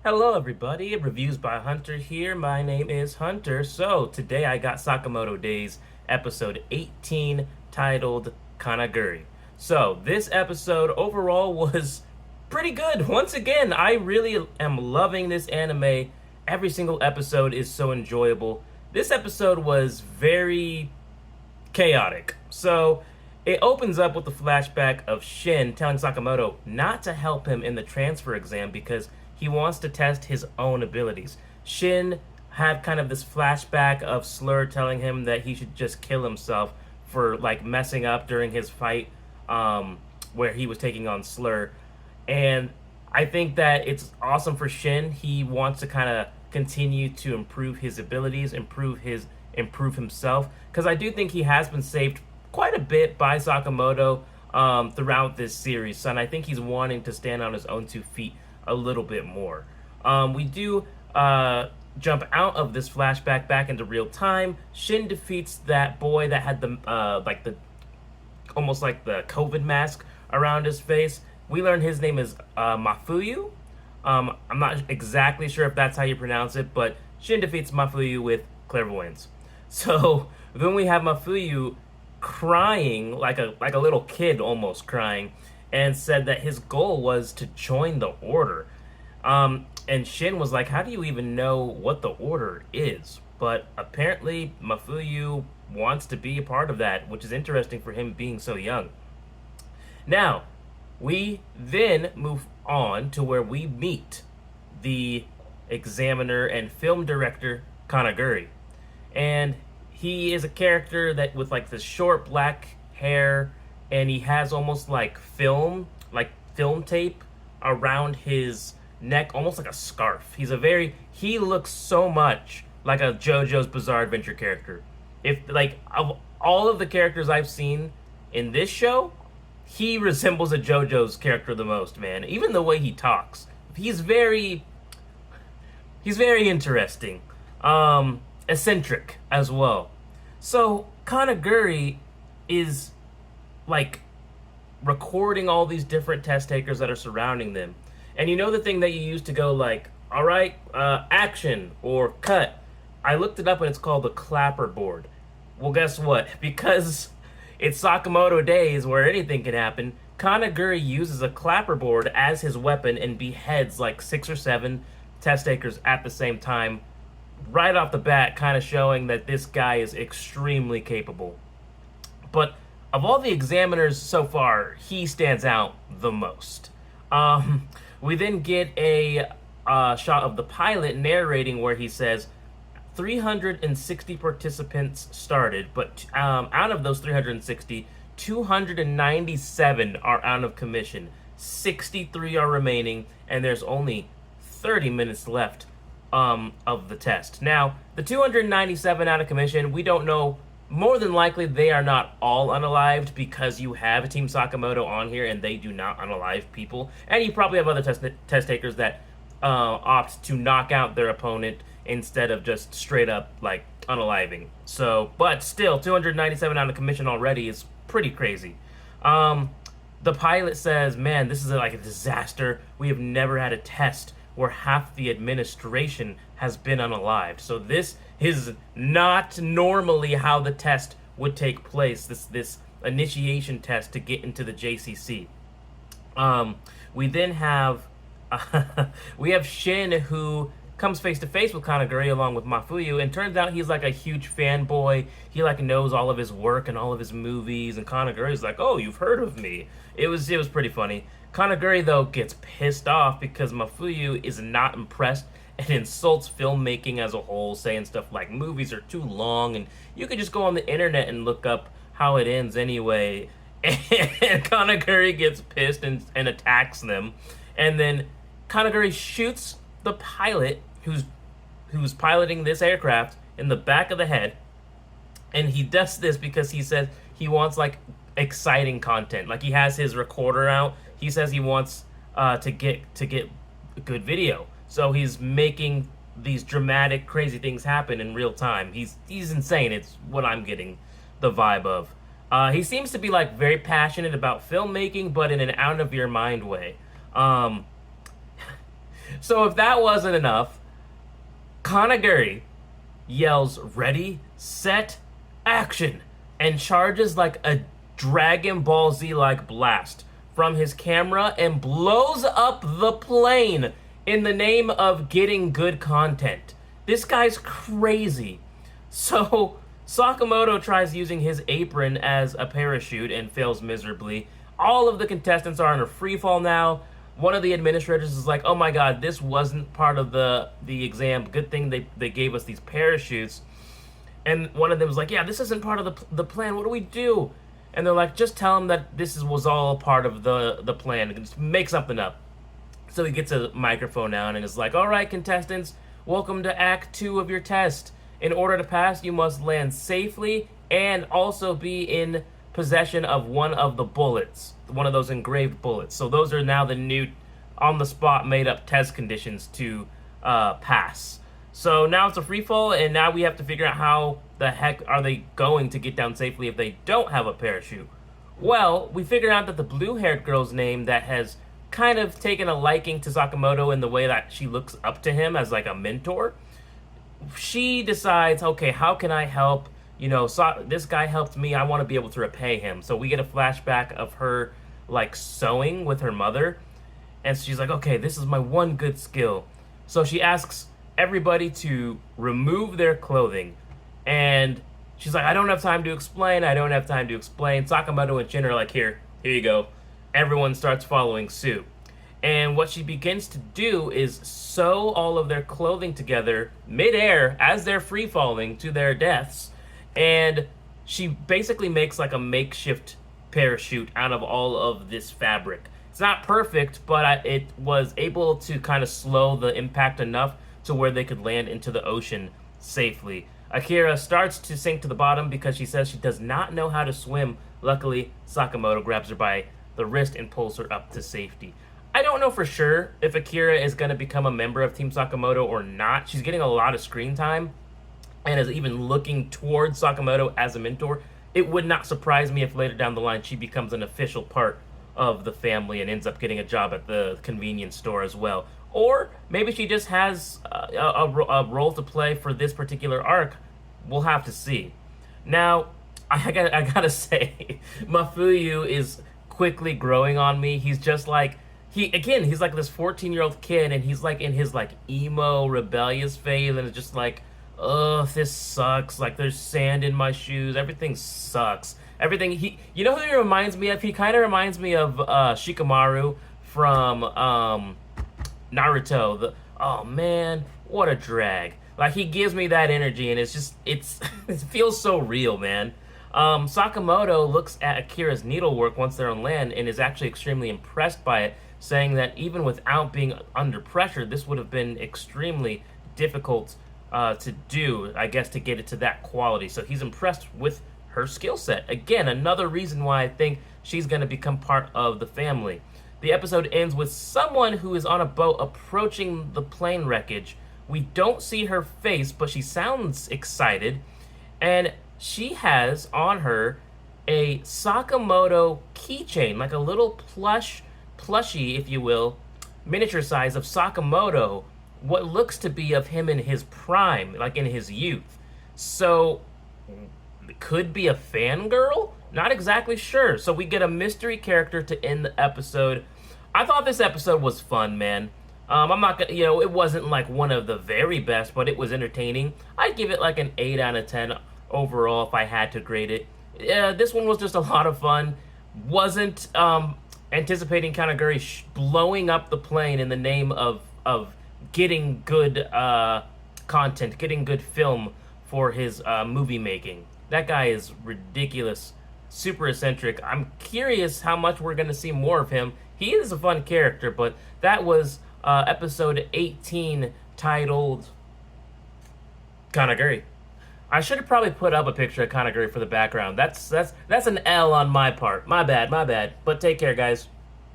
Hello, everybody. Reviews by Hunter here. My name is Hunter. So, today I got Sakamoto Days, episode 18, titled Kanaguri. So, this episode overall was pretty good. Once again, I really am loving this anime. Every single episode is so enjoyable. This episode was very chaotic. So it opens up with the flashback of Shin telling Sakamoto not to help him in the transfer exam because he wants to test his own abilities. Shin had kind of this flashback of Slur telling him that he should just kill himself for like messing up during his fight where he was taking on Slur. And I think that it's awesome for Shin. He wants to kind of continue to improve his abilities, improve himself, because I do think he has been saved quite a bit by Sakamoto throughout this series, and I think he's wanting to stand on his own 2 feet a little bit more. We do jump out of this flashback back into real time. Shin defeats that boy that had the almost like the COVID mask around his face. We learn his name is Mafuyu. I'm not exactly sure if that's how you pronounce it, but Shin defeats Mafuyu with clairvoyance. So then we have Mafuyu crying like a little kid, almost crying, and said that his goal was to join the order. And Shin was like, "How do you even know what the order is?" But apparently Mafuyu wants to be a part of that, which is interesting for him being so young. Now, we then move on to where we meet the examiner and film director Kanaguri. And he is a character that with like this short black hair, and he has almost like film tape around his neck, almost like a scarf. He looks so much like a JoJo's Bizarre Adventure character. If like of all of the characters I've seen in this show, he resembles a JoJo's character the most, man. Even the way he talks. He's very interesting. Eccentric as well. So Kanaguri is like recording all these different test takers that are surrounding them. And you know the thing that you use to go like, all right, action or cut. I looked it up and it's called the clapper board. Well, guess what? Because it's Sakamoto Days where anything can happen, Kanaguri uses a clapperboard as his weapon and beheads like 6 or 7 test takers at the same time, right off the bat, kind of showing that this guy is extremely capable. But of all the examiners so far, he stands out the most. We then get a shot of the pilot narrating where he says, 360 participants started, but out of those 360, 297 are out of commission, 63 are remaining, and there's only 30 minutes left of the test. Now, the 297 out of commission, we don't know. More than likely, they are not all unalived because you have Team Sakamoto on here and they do not unalive people. And you probably have other test takers that opt to knock out their opponent instead of just straight up like unaliving. So, but still, 297 out of commission already is pretty crazy. The pilot says, "Man, this is like a disaster. We have never had a test where half the administration has been unalived. So this is not normally how the test would take place. This initiation test to get into the JCC." We then have we have Shin, who comes face to face with Kanaguri along with Mafuyu, and turns out he's like a huge fanboy. He like knows all of his work and all of his movies, and Kanaguri's like, "Oh, you've heard of me." It was pretty funny. Kanaguri though gets pissed off because Mafuyu is not impressed and insults filmmaking as a whole, saying stuff like movies are too long and you could just go on the internet and look up how it ends anyway. And Kanaguri gets pissed and attacks them, and then Kanaguri shoots the pilot who's piloting this aircraft in the back of the head. And he does this because he says he wants like exciting content. Like he has his recorder out. He says he wants to get good video. So he's making these dramatic, crazy things happen in real time. He's insane. It's what I'm getting the vibe of. He seems to be like very passionate about filmmaking, but in an out of your mind way. So if that wasn't enough, Kanaguri yells, "Ready, set, action," and charges like a Dragon Ball Z like blast from his camera and blows up the plane in the name of getting good content. This guy's crazy. So Sakamoto tries using his apron as a parachute and fails miserably. All of the contestants are in a free fall now. One of the administrators is like, "Oh my god, this wasn't part of the exam. Good thing they gave us these parachutes." And one of them was like, "Yeah, this isn't part of the plan. What do we do?" And they're like, "Just tell him that was all part of the plan. Just make something up." So he gets a microphone down and is like, "All right, contestants, welcome to Act 2 of your test. In order to pass, you must land safely and also be in possession of one of the bullets, one of those engraved bullets." So those are now the new on-the-spot made-up test conditions to pass. So now it's a free fall, and now we have to figure out how the heck are they going to get down safely if they don't have a parachute. Well, we figured out that the blue-haired girl's name that has kind of taken a liking to Sakamoto in the way that she looks up to him as like a mentor, she decides, okay, how can I help? This guy helped me. I want to be able to repay him. So we get a flashback of her like sewing with her mother. And she's like, okay, this is my one good skill. So she asks everybody to remove their clothing. And she's like, I don't have time to explain. Sakamoto and Shin are like, here you go. Everyone starts following suit. And what she begins to do is sew all of their clothing together midair as they're free falling to their deaths. And she basically makes like a makeshift parachute out of all of this fabric. It's not perfect, but it was able to kind of slow the impact enough to where they could land into the ocean safely. Akira starts to sink to the bottom because she says she does not know how to swim. Luckily, Sakamoto grabs her by the wrist and pulls her up to safety. I don't know for sure if Akira is going to become a member of Team Sakamoto or not. She's getting a lot of screen time and is even looking towards Sakamoto as a mentor. It would not surprise me if later down the line she becomes an official part of the family and ends up getting a job at the convenience store as well. Or maybe she just has a role to play for this particular arc. We'll have to see. Now, I gotta say, Mafuyu is quickly growing on me. He's just like, he's like this 14-year-old kid, and he's like in his like emo rebellious phase, and it's just like, ugh, this sucks. Like, there's sand in my shoes. Everything sucks. Everything. You know who he reminds me of? He kind of reminds me of Shikamaru from Naruto. Oh man, what a drag. Like, he gives me that energy, and it feels so real, man. Sakamoto looks at Akira's needlework once they're on land and is actually extremely impressed by it, saying that even without being under pressure, this would have been extremely difficult to do, I guess, to get it to that quality. So he's impressed with her skill set. Again, another reason why I think she's going to become part of the family. The episode ends with someone who is on a boat approaching the plane wreckage. We don't see her face, but she sounds excited. And she has on her a Sakamoto keychain, like a little plushie, if you will, miniature size of Sakamoto, what looks to be of him in his prime, like in his youth. So, could be a fangirl? Not exactly sure. So we get a mystery character to end the episode. I thought this episode was fun, man. I'm not gonna, it wasn't like one of the very best, but it was entertaining. I'd give it like an 8 out of 10 overall if I had to grade it. This one was just a lot of fun. Wasn't anticipating Kanaguri blowing up the plane in the name of getting good content, getting good film for his movie making. That guy is ridiculous, super eccentric. I'm curious how much we're going to see more of him. He is a fun character, but that was episode 18 titled Kanaguri. I should have probably put up a picture of Kanaguri for the background. That's an L on my part. My bad. But take care, guys.